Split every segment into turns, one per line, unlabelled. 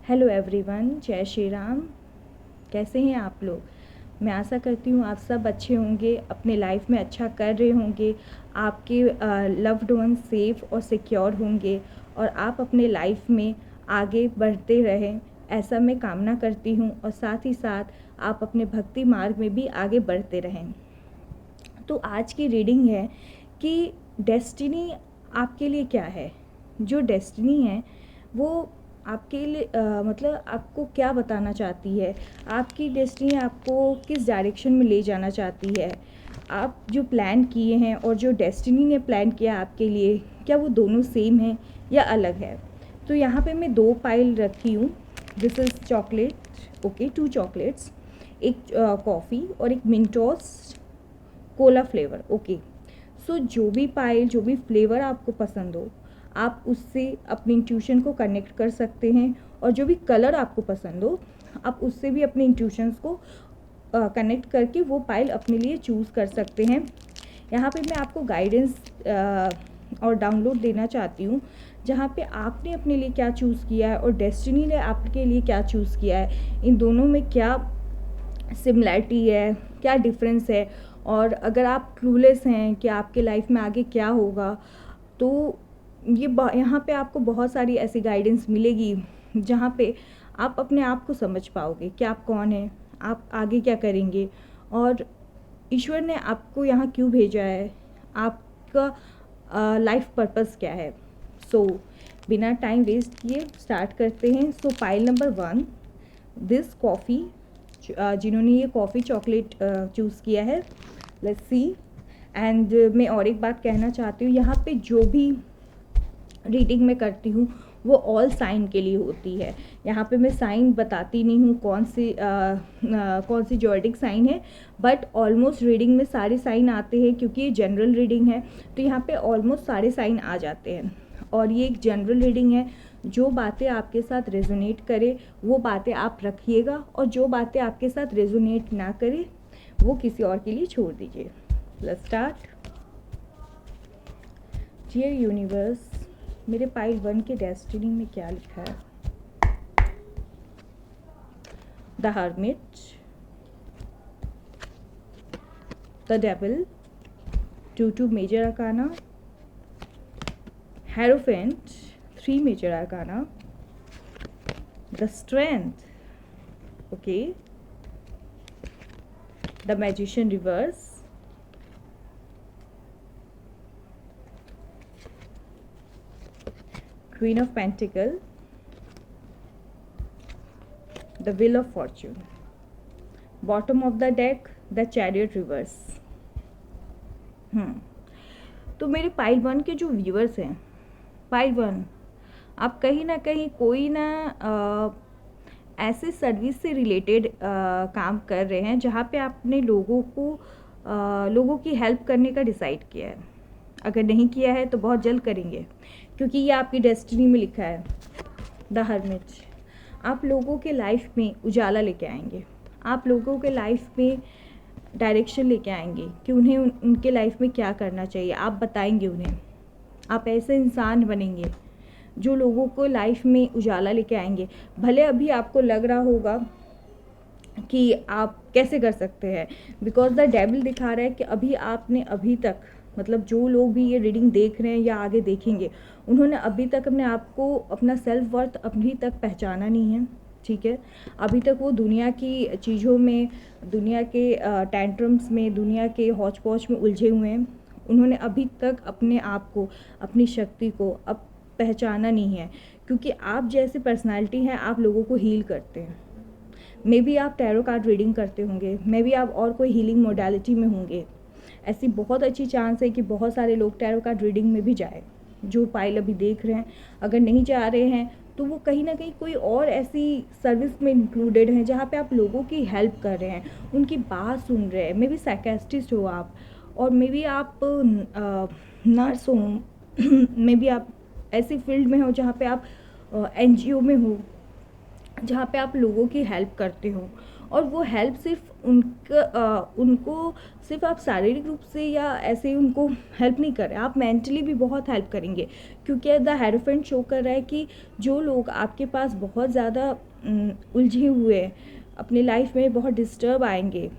Hello everyone, जय श्री राम। कैसे हैं आप लोग? मैं आशा करती हूँ आप सब अच्छे होंगे, अपने लाइफ में अच्छा कर रहे होंगे, आपके लव्ड वन सेफ और सिक्योर होंगे और आप अपने लाइफ में आगे बढ़ते रहें, ऐसा मैं कामना करती हूँ। और साथ ही साथ आप अपने भक्ति मार्ग में भी आगे बढ़ते रहें। तो आज की रीडिंग है कि डेस्टिनी आपके लिए क्या है। जो डेस्टिनी है वो आपके लिए मतलब आपको क्या बताना चाहती है। आपकी डेस्टिनी आपको किस डायरेक्शन में ले जाना चाहती है। आप जो प्लान किए हैं और जो डेस्टिनी ने प्लान किया आपके लिए, क्या वो दोनों सेम है या अलग है। तो यहाँ पे मैं 2 पाइल रखी हूँ। This is chocolate, okay, 2 chocolates, एक कॉफ़ी और एक मिंटोस कोला फ्लेवर, ओके। सो जो भी पाइल, जो भी फ्लेवर आपको पसंद हो, आप उससे अपनी इंट्यूशन को कनेक्ट कर सकते हैं। और जो भी कलर आपको पसंद हो, आप उससे भी अपने इंट्यूशंस को कनेक्ट करके वो पाइल अपने लिए चूज़ कर सकते हैं। यहाँ पे मैं आपको गाइडेंस और डाउनलोड देना चाहती हूँ, जहाँ पे आपने अपने लिए क्या चूज़ किया है और डेस्टिनी ने आपके लिए क्या चूज़ किया है। इन दोनों में क्या सिमिलैरिटी है, क्या डिफरेंस है, और अगर आप क्लूलेस हैं कि आपके लाइफ में आगे क्या होगा, तो ये यहाँ पे आपको बहुत सारी ऐसी गाइडेंस मिलेगी जहाँ पे आप अपने आप को समझ पाओगे कि आप कौन हैं, आप आगे क्या करेंगे और ईश्वर ने आपको यहाँ क्यों भेजा है, आपका लाइफ पर्पस क्या है। सो बिना टाइम वेस्ट किए स्टार्ट करते हैं। सो पाइल नंबर 1, दिस कॉफ़ी, जिन्होंने ये कॉफ़ी चॉकलेट चूज़ किया है, लेट्स सी। एंड मैं और एक बात कहना चाहती हूँ, यहाँ पे जो भी रीडिंग में करती हूँ वो ऑल साइन के लिए होती है। यहाँ पे मैं साइन बताती नहीं हूँ कौन सी जॉर्डिक साइन है, बट ऑलमोस्ट रीडिंग में सारे साइन आते हैं क्योंकि ये जनरल रीडिंग है। तो यहाँ पे ऑलमोस्ट सारे साइन आ जाते हैं और ये एक जनरल रीडिंग है। जो बातें आपके साथ रेजोनेट करे वो बातें आप रखिएगा, और जो बातें आपके साथ रेजोनेट ना करे वो किसी और के लिए छोड़ दीजिए। Let's start. डियर यूनिवर्स, मेरे पाइल 1 के डेस्टिनी में क्या लिखा है। The hermit, the devil, 2 major arcana, hierophant, 3 major arcana, the strength, okay, the magician reverse, Queen of Pentacle, the Wheel of Fortune, bottom of the deck, the Chariot reverse। तो मेरे pile 1 के जो viewers हैं, pile 1, आप कहीं ना कहीं कोई ना ऐसे सर्विस से रिलेटेड काम कर रहे हैं जहाँ पे आपने लोगों की हेल्प करने का डिसाइड किया है। अगर नहीं किया है तो बहुत जल्द करेंगे, क्योंकि ये आपकी डेस्टिनी में लिखा है। द हर्मिट, आप लोगों के लाइफ में उजाला लेके आएंगे, आप लोगों के लाइफ में डायरेक्शन लेके आएंगे कि उन्हें उनके लाइफ में क्या करना चाहिए, आप बताएंगे उन्हें। आप ऐसे इंसान बनेंगे जो लोगों को लाइफ में उजाला लेके आएंगे। भले अभी आपको लग रहा होगा कि आप कैसे कर सकते हैं, बिकॉज द डेविल दिखा रहा है कि अभी तक मतलब जो लोग भी ये रीडिंग देख रहे हैं या आगे देखेंगे, उन्होंने अभी तक अपने आप को, अपना सेल्फ वर्थ अभी तक पहचाना नहीं है, ठीक है। अभी तक वो दुनिया की चीज़ों में, दुनिया के टैंट्रम्स में, दुनिया के हौच पौच में उलझे हुए हैं। उन्होंने अभी तक अपने आप को, अपनी शक्ति को अब पहचाना नहीं है, क्योंकि आप जैसे पर्सनालिटी हैं, आप लोगों को हील करते हैं। मे बी आप टैरो कार्ड रीडिंग करते होंगे, मे बी आप और कोई हीलिंग मोडालिटी में होंगे। ऐसी बहुत अच्छी चांस है कि बहुत सारे लोग टैरो कार्ड रीडिंग में भी जाए। जो पाइल अभी देख रहे हैं, अगर नहीं जा रहे हैं तो वो कहीं ना कहीं कोई और ऐसी सर्विस में इंक्लूडेड हैं जहाँ पे आप लोगों की हेल्प कर रहे हैं, उनकी बात सुन रहे हैं। मे बी साइकेस्टिस्ट हो आप, और मे बी आप नर्स हो, मे बी आप ऐसी फील्ड में हो जहाँ पे आप NGO में हो, जहाँ पे आप लोगों की हेल्प करते हो। और वो हेल्प सिर्फ उनको सिर्फ आप शारीरिक रूप से या ऐसे ही उनको हेल्प नहीं कर रहे, आप मेंटली भी बहुत हेल्प करेंगे। क्योंकि द हेरोफेंट शो कर रहा है कि जो लोग आपके पास बहुत ज़्यादा उलझे हुए हैं, अपने लाइफ में बहुत डिस्टर्ब आएंगे,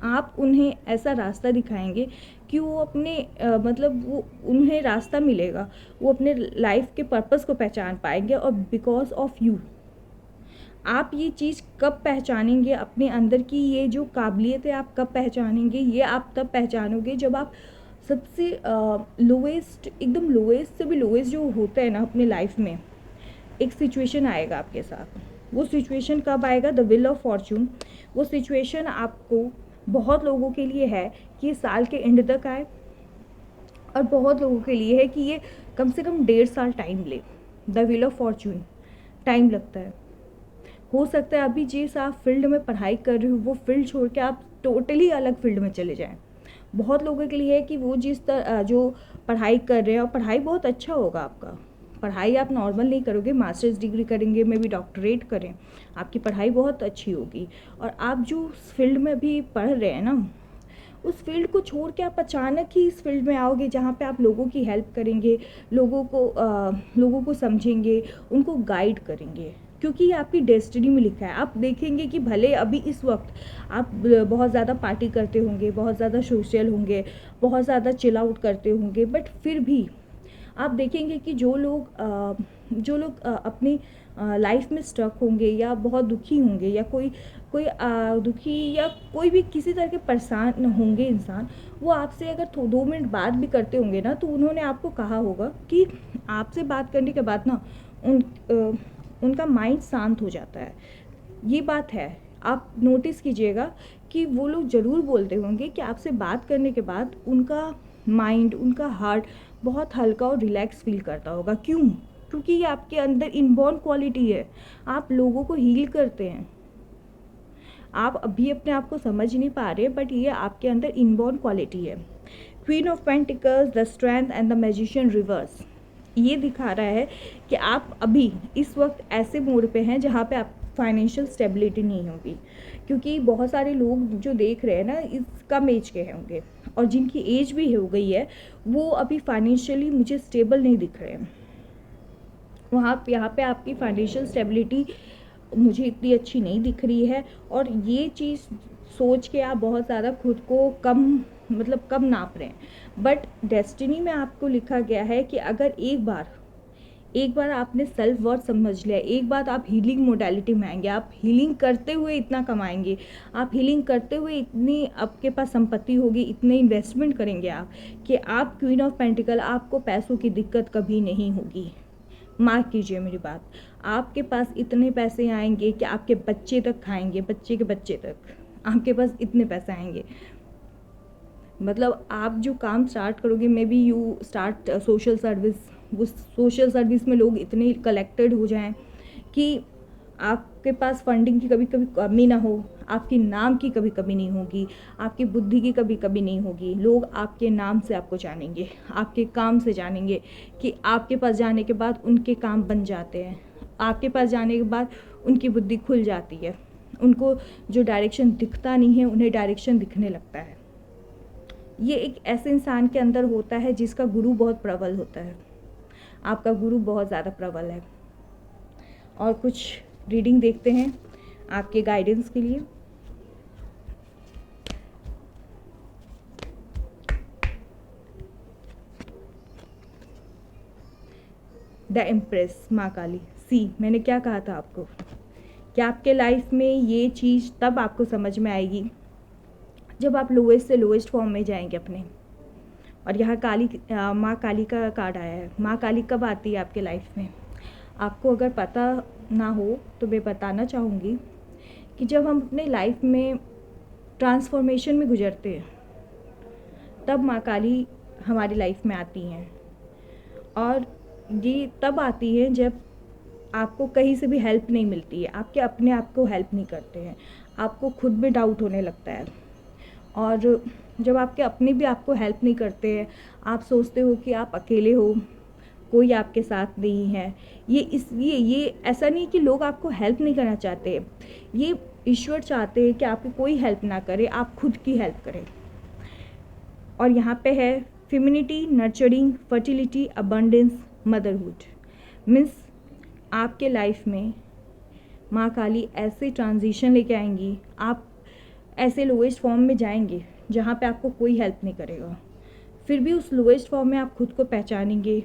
आप उन्हें ऐसा रास्ता दिखाएंगे कि वो अपने मतलब वो उन्हें रास्ता मिलेगा, वो अपने लाइफ के पर्पस को पहचान पाएंगे। और बिकॉज ऑफ यू, आप ये चीज़ कब पहचानेंगे, अपने अंदर की ये जो काबिलियत है आप कब पहचानेंगे, ये आप तब पहचानोगे जब आप सबसे लोएस्ट, एकदम लोएस्ट से भी लोएस्ट जो होता है ना अपने लाइफ में, एक सिचुएशन आएगा आपके साथ। वो सिचुएशन कब आएगा? The wheel of Fortune. वो सिचुएशन आपको, बहुत लोगों के लिए है कि ये साल के एंड तक आए, और बहुत लोगों के लिए है कि ये कम से कम 1.5 साल टाइम ले। The wheel of Fortune, time लगता है। हो सकता है अभी जिस आप फील्ड में पढ़ाई कर रहे हो वो फील्ड छोड़ के आप टोटली अलग फील्ड में चले जाएं। बहुत लोगों के लिए है कि वो जिस तरह जो पढ़ाई कर रहे हैं, और पढ़ाई बहुत अच्छा होगा आपका, पढ़ाई आप नॉर्मल नहीं करोगे, मास्टर्स डिग्री करेंगे, मे बी डॉक्टरेट करें, आपकी पढ़ाई बहुत अच्छी होगी। और आप जो फील्ड में अभी पढ़ रहे हैं ना, उस फील्ड को छोड़ के आप अचानक ही इस फील्ड में आओगे जहाँ पे आप लोगों की हेल्प करेंगे, लोगों को समझेंगे, उनको गाइड करेंगे, क्योंकि ये आपकी डेस्टिनी में लिखा है। आप देखेंगे कि भले अभी इस वक्त आप बहुत ज़्यादा पार्टी करते होंगे, बहुत ज़्यादा सोशल होंगे, बहुत ज़्यादा चिल आउट करते होंगे, बट फिर भी आप देखेंगे कि जो लोग अपनी लाइफ में स्टक होंगे या बहुत दुखी होंगे, या कोई दुखी या कोई भी किसी तरह के परेशान होंगे इंसान, वो आपसे अगर 2 मिनट बात भी करते होंगे ना, तो उन्होंने आपको कहा होगा कि आपसे बात करने के बाद ना उनका माइंड शांत हो जाता है। ये बात है, आप नोटिस कीजिएगा कि वो लोग ज़रूर बोलते होंगे कि आपसे बात करने के बाद उनका माइंड, उनका हार्ट बहुत हल्का और रिलैक्स फील करता होगा। क्यों? क्योंकि ये आपके अंदर इनबॉर्न क्वालिटी है, आप लोगों को हील करते हैं। आप अभी अपने आप को समझ नहीं पा रहे, बट ये आपके अंदर इनबॉर्न क्वालिटी है। Queen of pentacles, the strength and the magician reverse, ये दिखा रहा है कि आप अभी इस वक्त ऐसे मोड पे हैं जहाँ पे आप फाइनेंशियल स्टेबिलिटी नहीं होगी। क्योंकि बहुत सारे लोग जो देख रहे हैं ना, इस कम एज के होंगे, और जिनकी एज भी हो गई है, वो अभी फाइनेंशियली मुझे स्टेबल नहीं दिख रहे हैं। यहाँ पे आपकी फाइनेंशियल स्टेबिलिटी मुझे इतनी अच्छी नहीं दिख रही है, और ये चीज़ सोच के आप बहुत ज़्यादा खुद को कम नाप रहे हैं। बट डेस्टिनी में आपको लिखा गया है कि अगर एक बार आपने सेल्फ वर्थ समझ लिया, एक बार आप हीलिंग मोडालिटी में आएंगे, आप हीलिंग करते हुए इतना कमाएंगे, आप हीलिंग करते हुए इतनी आपके पास संपत्ति होगी, इतने इन्वेस्टमेंट करेंगे आप, कि आप क्वीन ऑफ पेंटिकल, आपको पैसों की दिक्कत कभी नहीं होगी। मार्क कीजिए मेरी बात, आपके पास इतने पैसे आएंगे कि आपके बच्चे तक खाएंगे, बच्चे के बच्चे तक आपके पास इतने पैसे आएंगे। मतलब आप जो काम स्टार्ट करोगे, मे be you start social service, वो सोशल सर्विस में लोग इतने कलेक्टेड हो जाएं कि आपके पास फंडिंग की कभी कभी कमी ना हो, आपके नाम की कभी कमी नहीं होगी, आपकी बुद्धि की कभी कमी नहीं होगी। लोग आपके नाम से आपको जानेंगे, आपके काम से जानेंगे, कि आपके पास जाने के बाद उनके काम बन जाते हैं, आपके पास जाने के बाद उनकी बुद्धि खुल जाती है, उनको जो डायरेक्शन दिखता नहीं है उन्हें डायरेक्शन दिखने लगता है। ये एक ऐसे इंसान के अंदर होता है जिसका गुरु बहुत प्रबल होता है। आपका गुरु बहुत ज़्यादा प्रबल है। और कुछ रीडिंग देखते हैं आपके गाइडेंस के लिए। द एम्प्रेस, माँ काली। सी, मैंने क्या कहा था आपको कि आपके लाइफ में ये चीज़ तब आपको समझ में आएगी जब आप लोएस्ट से लोएस्ट फॉर्म में जाएंगे अपने। और यहाँ माँ काली का कार्ड आया है। माँ काली कब आती है आपके लाइफ में? आपको अगर पता ना हो तो मैं बताना चाहूँगी कि जब हम अपने लाइफ में ट्रांसफॉर्मेशन में गुजरते हैं, तब माँ काली हमारी लाइफ में आती हैं। और ये तब आती है जब आपको कहीं से भी हेल्प नहीं मिलती है, आपके अपने आप को हेल्प नहीं करते हैं, आपको खुद में डाउट होने लगता है। और जब आपके अपने भी आपको हेल्प नहीं करते हैं, आप सोचते हो कि आप अकेले हो, कोई आपके साथ नहीं है। ये इसलिए, ये ऐसा नहीं कि लोग आपको हेल्प नहीं करना चाहते, ये ईश्वर चाहते हैं कि आपकी कोई हेल्प ना करे, आप खुद की हेल्प करें। और यहाँ पे है femininity, nurturing, fertility, abundance, motherhood. Means आपके लाइफ में माँ काली ऐसे ट्रांजिशन लेके आएंगी, आप ऐसे लोएस्ट फॉर्म में जाएंगे जहाँ पे आपको कोई हेल्प नहीं करेगा, फिर भी उस लोएस्ट फॉर्म में आप खुद को पहचानेंगे,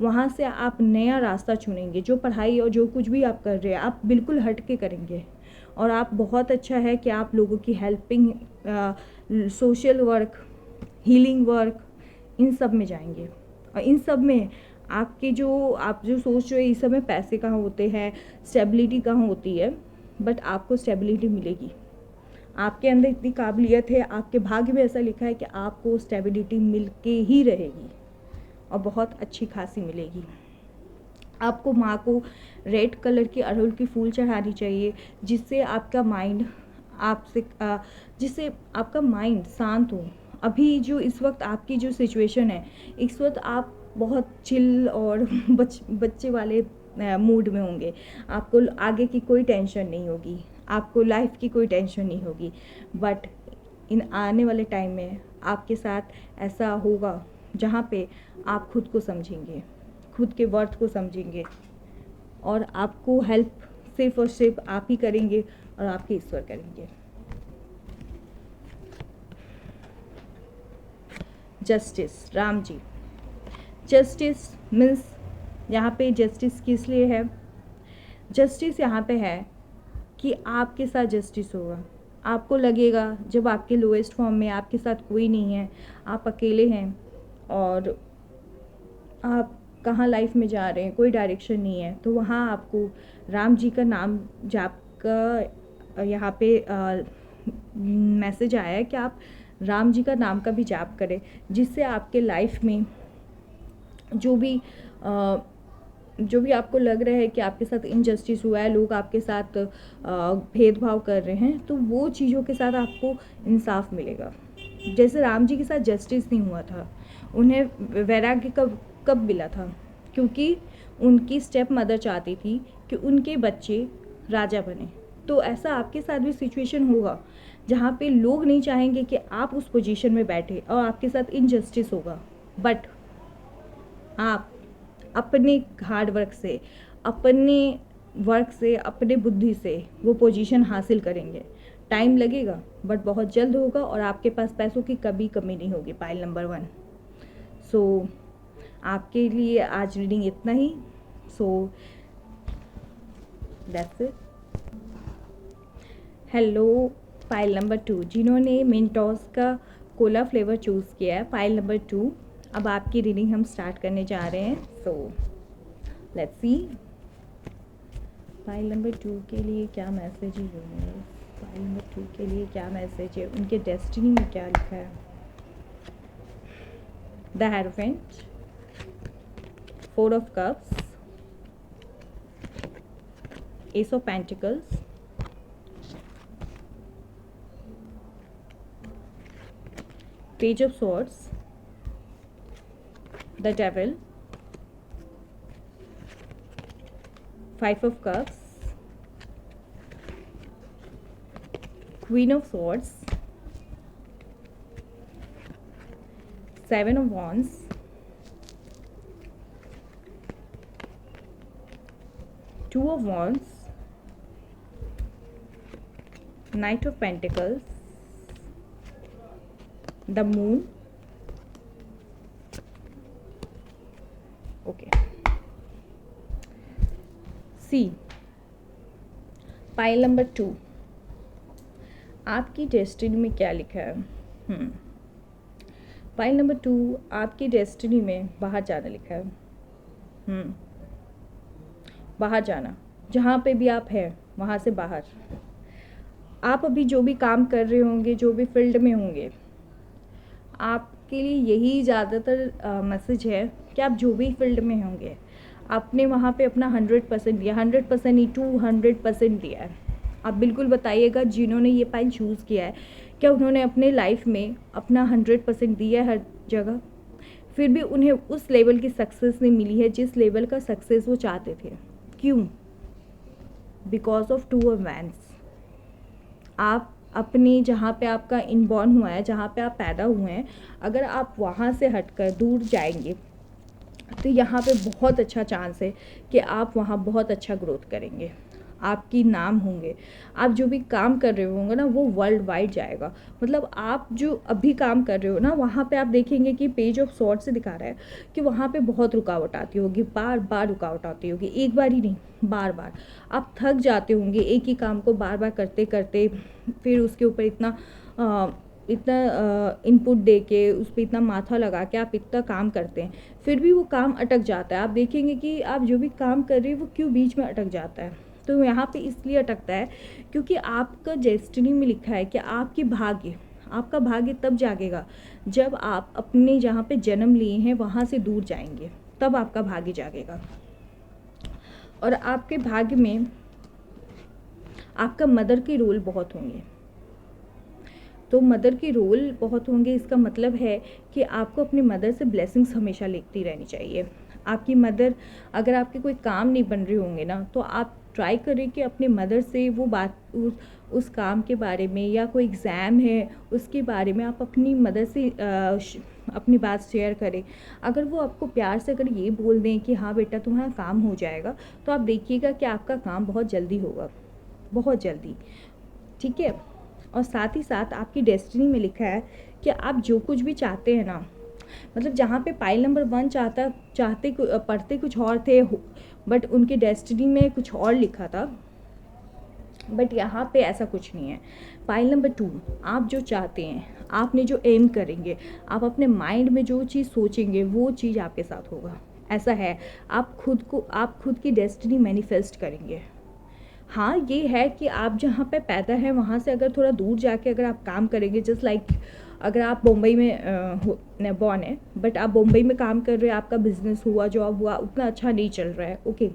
वहाँ से आप नया रास्ता चुनेंगे। जो पढ़ाई और जो कुछ भी आप कर रहे हैं आप बिल्कुल हट के करेंगे। और आप बहुत अच्छा है कि आप लोगों की helping, social work, healing work, इन सब में जाएंगे। और इन सब में आपके जो आप जो सोच रहे हो इस सब में पैसे कहाँ होते हैं, स्टेबिलिटी कहाँ होती है, बट आपको स्टेबिलिटी मिलेगी। आपके अंदर इतनी काबिलियत है, आपके भाग्य में ऐसा लिखा है कि आपको स्टेबिलिटी मिल के ही रहेगी और बहुत अच्छी खासी मिलेगी। आपको माँ को रेड कलर की अड़हुल की फूल चढ़ानी चाहिए, जिससे आपका माइंड जिससे आपका माइंड शांत हो। अभी जो इस वक्त आपकी जो सिचुएशन है, इस वक्त आप बहुत चिल और बच्चे वाले मूड में होंगे। आपको आगे की कोई टेंशन नहीं होगी, आपको लाइफ की कोई टेंशन नहीं होगी। बट इन आने वाले टाइम में आपके साथ ऐसा होगा जहाँ पे आप खुद को समझेंगे, खुद के वर्थ को समझेंगे, और आपको हेल्प सिर्फ और सिर्फ आप ही करेंगे और आपके ईश्वर करेंगे। Justice, Ram ji. Justice means यहाँ पे जस्टिस किस लिए है? जस्टिस यहाँ पे है कि आपके साथ जस्टिस होगा। आपको लगेगा जब आपके लोएस्ट फॉर्म में आपके साथ कोई नहीं है, आप अकेले हैं और आप कहाँ लाइफ में जा रहे हैं, कोई डायरेक्शन नहीं है, तो वहाँ आपको राम जी का नाम जाप का यहाँ पे मैसेज आया है कि आप राम जी का नाम का भी जाप करें, जिससे आपके लाइफ में जो भी आपको लग रहा है कि आपके साथ इनजस्टिस हुआ है, लोग आपके साथ भेदभाव कर रहे हैं, तो वो चीज़ों के साथ आपको इंसाफ मिलेगा। जैसे राम जी के साथ जस्टिस नहीं हुआ था, उन्हें वैराग्य कब मिला था? क्योंकि उनकी स्टेप मदर चाहती थी कि उनके बच्चे राजा बने। तो ऐसा आपके साथ भी सिचुएशन होगा जहाँ पे लोग नहीं चाहेंगे कि आप उस पोजीशन में बैठे और आपके साथ इनजस्टिस होगा, बट आप अपने हार्ड वर्क से, अपने बुद्धि से वो पोजीशन हासिल करेंगे। टाइम लगेगा बट बहुत जल्द होगा और आपके पास पैसों की कभी कमी नहीं होगी। Pile number 1। सो आपके लिए आज रीडिंग इतना ही। So that's it. हेलो पाइल नंबर 2, जिन्होंने मिंटोस का कोला फ्लेवर चूज़ किया है, पाइल नंबर 2। अब आपकी रीडिंग हम स्टार्ट करने जा रहे हैं। So let's see pile number 2 के लिए क्या मैसेज है। पाइल नंबर 2 के लिए क्या मैसेज है, उनके डेस्टिनी में क्या लिखा है। The hierophant, 4 of cups, S of pentacles, page of swords, the devil, 5 of cups, queen of swords, 7 of wands, two of wands, knight of pentacles, the moon. Okay, see pile number 2, आपकी destiny में क्या लिखा है। Pile number 2, आपकी destiny में बाहर जाना लिखा है। बाहर जाना, जहाँ पे भी आप हैं वहाँ से बाहर। आप अभी जो भी काम कर रहे होंगे, जो भी फील्ड में होंगे, आपके लिए यही ज़्यादातर मैसेज है कि आप जो भी फील्ड में होंगे आपने वहाँ पे अपना 100% दिया, 100% नहीं 200% दिया है। आप बिल्कुल बताइएगा जिन्होंने ये पाइल चूज़ किया है, क्या उन्होंने अपने लाइफ में अपना 100% दिया है हर जगह। फिर भी उन्हें उस लेवल की सक्सेस नहीं मिली है जिस लेवल का सक्सेस वो चाहते थे। क्यों? Because of two events. आप अपने जहाँ पे आपका इनबॉर्न हुआ है, जहाँ पे आप पैदा हुए हैं, अगर आप वहाँ से हटकर दूर जाएंगे तो यहाँ पे बहुत अच्छा चांस है कि आप वहाँ बहुत अच्छा ग्रोथ करेंगे, आपकी नाम होंगे, आप जो भी काम कर रहे होंगे ना वो वर्ल्ड वाइड जाएगा। मतलब आप जो अभी काम कर रहे हो ना, वहाँ पे आप देखेंगे कि पेज ऑफ सॉर्ट से दिखा रहा है कि वहाँ पे बहुत रुकावट आती होगी, बार बार रुकावट आती होगी, एक बार ही नहीं, बार बार आप थक जाते होंगे एक ही काम को बार बार करते करते, फिर उसके ऊपर इतना इनपुट दे के उस पर इतना माथा लगा के आप इतना काम करते हैं, फिर भी वो काम अटक जाता है। आप देखेंगे कि आप जो भी काम कर रहे हैं वो क्यों बीच में अटक जाता है। तो यहाँ पे इसलिए अटकता है क्योंकि आपका डेस्टिनी में लिखा है कि आपका भाग्य तब जागेगा जब आप अपने जहाँ पे जन्म लिए हैं वहाँ से दूर जाएंगे, तब आपका भाग्य जागेगा। और आपके भाग्य में आपका मदर के रोल बहुत होंगे। तो मदर के रोल बहुत होंगे, इसका मतलब है कि आपको अपनी मदर से ब्लेसिंग्स हमेशा लेती रहनी चाहिए। आपकी मदर, अगर आपके कोई काम नहीं बन रहे होंगे ना, तो आप ट्राई करें कि अपने मदर से वो बात उस काम के बारे में, या कोई एग्ज़ाम है उसके बारे में आप अपनी मदर से अपनी बात शेयर करें। अगर वो आपको प्यार से अगर ये बोल दें कि हाँ बेटा तुम्हारा काम हो जाएगा, तो आप देखिएगा कि आपका काम बहुत जल्दी होगा, बहुत जल्दी। ठीक है। और साथ ही साथ आपकी डेस्टिनी में लिखा है कि आप जो कुछ भी चाहते हैं ना, मतलब जहाँ पे पाइल नंबर 1 पढ़ते कुछ और थे, बट उनके डेस्टिनी में कुछ और लिखा था, बट यहाँ पे ऐसा कुछ नहीं है। पाइल नंबर 2, आप जो चाहते हैं, आपने जो एम करेंगे, आप अपने माइंड में जो चीज़ सोचेंगे वो चीज़ आपके साथ होगा। ऐसा है, आप खुद की डेस्टिनी मैनिफेस्ट करेंगे। हाँ, ये है कि आप जहाँ पे पैदा हैं वहाँ से अगर थोड़ा दूर जाके अगर आप काम करेंगे, जस्ट लाइक अगर आप मुंबई में बॉर्न है, बट आप मुंबई में काम कर रहे हैं, आपका बिजनेस हुआ, जॉब हुआ, उतना अच्छा नहीं चल रहा है, ओके,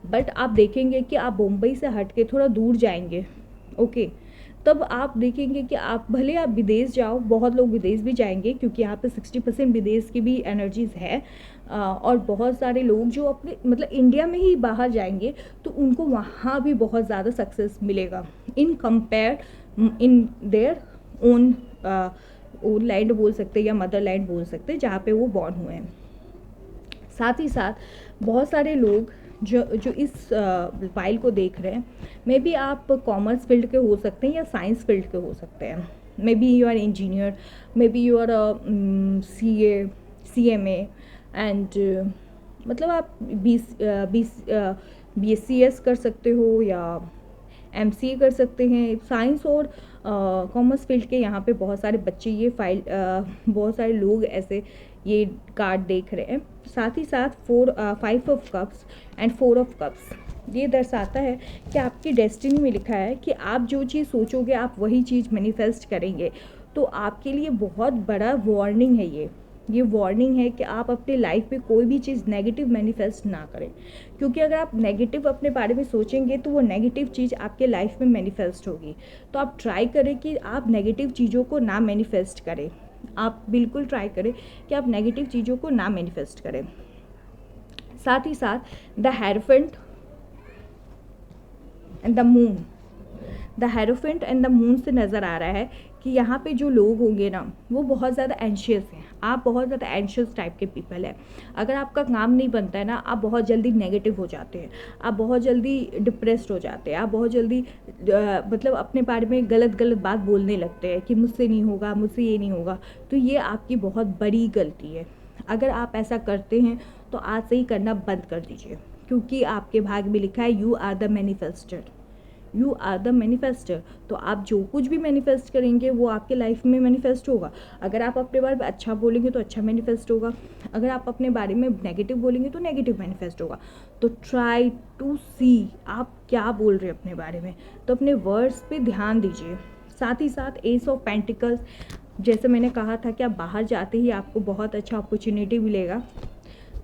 बट आप देखेंगे कि आप मुंबई से हट के थोड़ा दूर जाएंगे, ओके, तब आप देखेंगे कि आप भले आप विदेश जाओ, बहुत लोग विदेश भी जाएंगे क्योंकि यहाँ पे 60% विदेश की भी एनर्जीज है, और बहुत सारे लोग जो अपने मतलब इंडिया में ही बाहर जाएंगे तो उनको वहाँ भी बहुत ज़्यादा सक्सेस मिलेगा in compare in their own land बोल सकते हैं या मदर लैंड बोल सकते हैं जहाँ पे वो बॉर्न हुए हैं। साथ ही साथ बहुत सारे लोग जो इस फाइल को देख रहे हैं, मे बी आप कॉमर्स फील्ड के हो सकते हैं या साइंस फील्ड के हो सकते हैं, may be you are engineer, may be you are CMA and मतलब आप BScs कर सकते हो या MCA कर सकते हैं। साइंस और कॉमर्स फील्ड के यहाँ पे बहुत सारे बच्चे बहुत सारे लोग ऐसे ये कार्ड देख रहे हैं। साथ ही साथ 5 of cups and 4 of cups ये दर्शाता है कि आपकी डेस्टिनी में लिखा है कि आप जो चीज़ सोचोगे आप वही चीज़ मैनिफेस्ट करेंगे। तो आपके लिए बहुत बड़ा वार्निंग है ये वार्निंग है कि आप अपने लाइफ में कोई भी चीज़ नेगेटिव मैनिफेस्ट ना करें, क्योंकि अगर आप नेगेटिव अपने बारे में सोचेंगे तो वो नेगेटिव चीज़ आपके लाइफ में मैनिफेस्ट होगी। तो आप ट्राई करें कि आप नेगेटिव चीज़ों को ना मैनिफेस्ट करें। आप बिल्कुल ट्राई करें कि आप नेगेटिव चीज़ों को ना मैनिफेस्ट करें। साथ ही साथ the hierophant and the moon से नज़र आ रहा है कि यहाँ पे जो लोग होंगे ना वो बहुत ज़्यादा एंशियस हैं। आप बहुत ज़्यादा एंशियस टाइप के पीपल हैं। अगर आपका काम नहीं बनता है ना, आप बहुत जल्दी नेगेटिव हो जाते हैं, आप बहुत जल्दी डिप्रेस्ड हो जाते हैं, आप बहुत जल्दी मतलब अपने बारे में गलत बात बोलने लगते हैं कि मुझसे नहीं होगा, मुझसे ये नहीं होगा। तो ये आपकी बहुत बड़ी गलती है। अगर आप ऐसा करते हैं तो आज से ही करना बंद कर दीजिए, क्योंकि आपके भाग्य में लिखा है यू आर द मैनिफेस्टर। तो आप जो कुछ भी मैनिफेस्ट करेंगे वो आपके लाइफ में मैनिफेस्ट होगा। अगर आप अपने बारे में अच्छा बोलेंगे तो अच्छा मैनिफेस्ट होगा, अगर आप अपने बारे में नेगेटिव बोलेंगे तो नेगेटिव मैनिफेस्ट होगा। तो ट्राई टू सी आप क्या बोल रहे हैं अपने बारे में, तो अपने वर्ड्स पे ध्यान दीजिए। साथ ही साथ एस ऑफ पेंटिकल्स, जैसे मैंने कहा था कि आप बाहर जाते ही आपको बहुत अच्छा अपॉर्चुनिटी मिलेगा,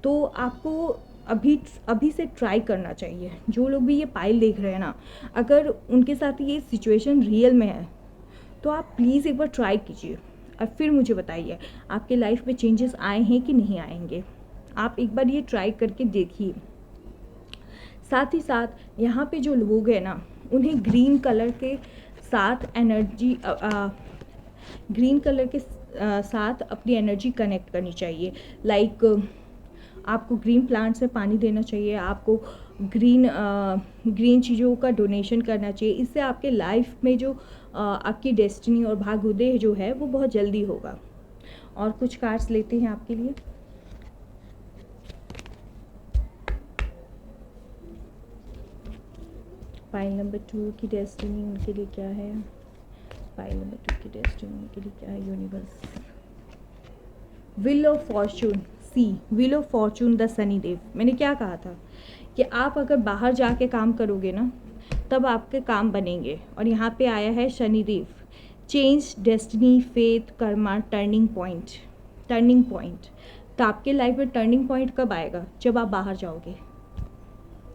तो आपको अभी से ट्राई करना चाहिए। जो लोग भी ये पाइल देख रहे हैं ना, अगर उनके साथ ये सिचुएशन रियल में है तो आप प्लीज़ एक बार ट्राई कीजिए। और फिर मुझे बताइए आपके लाइफ में चेंजेस आए हैं कि नहीं आएंगे। आप एक बार ये ट्राई करके देखिए। साथ ही साथ यहाँ पे जो लोग हैं ना, उन्हें ग्रीन कलर के साथ एनर्जी ग्रीन कलर के साथ अपनी एनर्जी कनेक्ट करनी चाहिए। लाइक आपको ग्रीन प्लांट्स में पानी देना चाहिए, आपको ग्रीन चीज़ों का डोनेशन करना चाहिए। इससे आपके लाइफ में जो आपकी डेस्टिनी और भाग्योदय जो है वो बहुत जल्दी होगा। और कुछ कार्ड्स लेते हैं आपके लिए। पाइल नंबर 2 की डेस्टिनी उनके लिए क्या है? पाइल नंबर 2 की डेस्टिनी उनके लिए क्या है? Universe, wheel of fortune, see wheel of fortune the Shanidev. मैंने क्या कहा था कि आप अगर बाहर जाके काम करोगे ना तब आपके काम बनेंगे। और यहाँ पे आया है Shanidev, change, destiny, faith, Karma, turning point. तो आपके लाइफ में टर्निंग पॉइंट कब आएगा? जब आप बाहर जाओगे।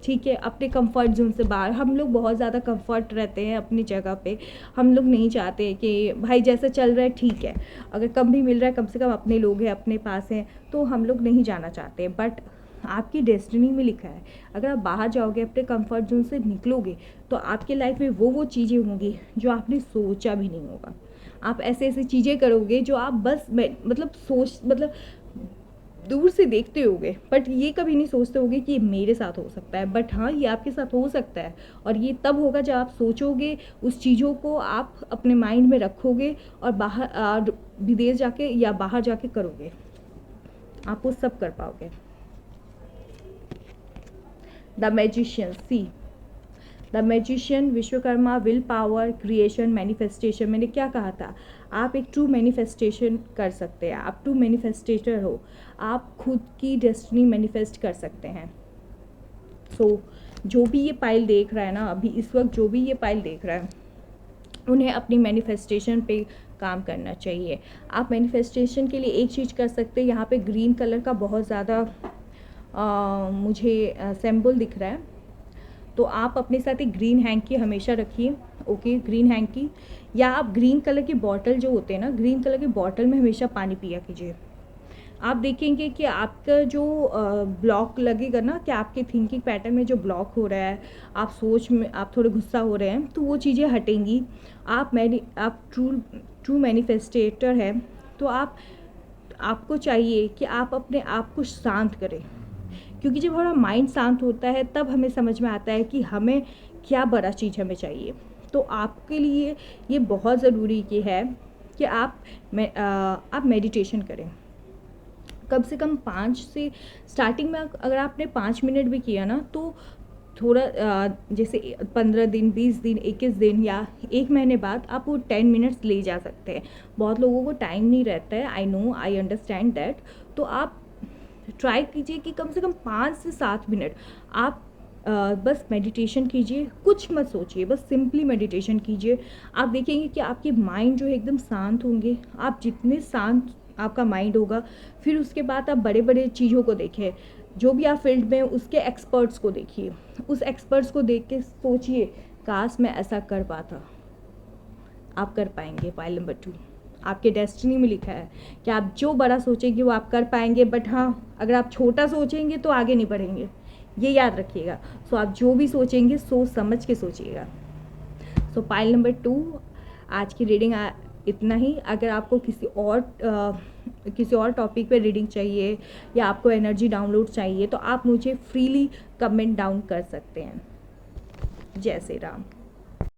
ठीक है, अपने कंफर्ट जोन से बाहर। हम लोग बहुत ज़्यादा कंफर्ट रहते हैं अपनी जगह पे। हम लोग नहीं चाहते कि भाई जैसा चल रहा है ठीक है, अगर कम भी मिल रहा है कम से कम अपने लोग हैं, अपने पास हैं, तो हम लोग नहीं जाना चाहते। बट आपकी डेस्टिनी में लिखा है अगर आप बाहर जाओगे, अपने कंफर्ट जोन से निकलोगे, तो आपके लाइफ में वो चीज़ें होंगी जो आपने सोचा भी नहीं होगा। आप ऐसे चीज़ें करोगे जो आप बस मतलब दूर से देखते होगे, बट ये कभी नहीं सोचते होगे कि ये मेरे साथ हो सकता है। बट हाँ, ये आपके साथ हो सकता है। और ये तब होगा जब आप सोचोगे, उस चीज़ों को आप अपने माइंड में रखोगे और बाहर विदेश जाके या बाहर जाके करोगे, आप वो सब कर पाओगे। The magician, see the magician, Vishwakarma, will power, creation, manifestation. मैंने क्या कहा था? आप एक ट्रू मैनिफेस्टेशन कर सकते हैं। आप ट्रू मैनिफेस्टेटर हो, आप खुद की डेस्टिनी मैनिफेस्ट कर सकते हैं। सो जो भी ये पाइल देख रहा है ना, अभी इस वक्त जो भी ये पाइल देख रहा है, उन्हें अपनी मैनिफेस्टेशन पे काम करना चाहिए। आप मैनिफेस्टेशन के लिए एक चीज़ कर सकते हैं। यहाँ पे ग्रीन कलर का बहुत ज़्यादा मुझे सिंबल दिख रहा है, तो आप अपने साथ एक ग्रीन हैंकी हमेशा रखिए। ओके, ग्रीन हैंकी, या आप ग्रीन कलर की बॉटल जो होते हैं ना, ग्रीन कलर की बॉटल में हमेशा पानी पिया कीजिए। आप देखेंगे कि आपका जो ब्लॉक लगेगा ना, कि आपके थिंकिंग पैटर्न में जो ब्लॉक हो रहा है, आप सोच में आप थोड़े गुस्सा हो रहे हैं, तो वो चीज़ें हटेंगी। आप ट्रू मैनिफेस्टेटर हैं, तो आपको चाहिए कि आप अपने आप को शांत करें, क्योंकि जब हमारा माइंड शांत होता है तब हमें समझ में आता है कि हमें क्या बड़ा चीज़ हमें चाहिए। तो आपके लिए ये बहुत ज़रूरी है कि आप मेडिटेशन करें। कम से कम 5 से स्टार्टिंग में अगर आपने 5 मिनट भी किया ना, तो थोड़ा जैसे 15 दिन, 20 दिन, 21 दिन या 1 महीने बाद आप वो 10 मिनट्स ले जा सकते हैं। बहुत लोगों को टाइम नहीं रहता है, I know, I understand that. तो आप ट्राई कीजिए कि कम से कम 5 से 7 मिनट आप बस मेडिटेशन कीजिए। कुछ मत सोचिए, बस सिंपली मेडिटेशन कीजिए। आप देखेंगे कि आपके माइंड जो है एकदम शांत होंगे। आप जितने शांत आपका माइंड होगा, फिर उसके बाद आप बड़े बड़े चीज़ों को देखें, जो भी आप फील्ड में उसके एक्सपर्ट्स को देखिए। उस एक्सपर्ट्स को देख के सोचिए, काश मैं ऐसा कर पाता। आप कर पाएंगे। पाइल नंबर 2 आपके डेस्टिनी में लिखा है कि आप जो बड़ा सोचेंगे वो आप कर पाएंगे। बट हाँ, अगर आप छोटा सोचेंगे तो आगे नहीं बढ़ेंगे, ये याद रखिएगा। सो आप जो भी सोचेंगे सोच समझ के सोचिएगा। सो पाइल नंबर 2, आज की रीडिंग इतना ही। अगर आपको किसी और टॉपिक पे रीडिंग चाहिए या आपको एनर्जी डाउनलोड चाहिए, तो आप मुझे फ्रीली कमेंट डाउन कर सकते हैं। जय श्री राम।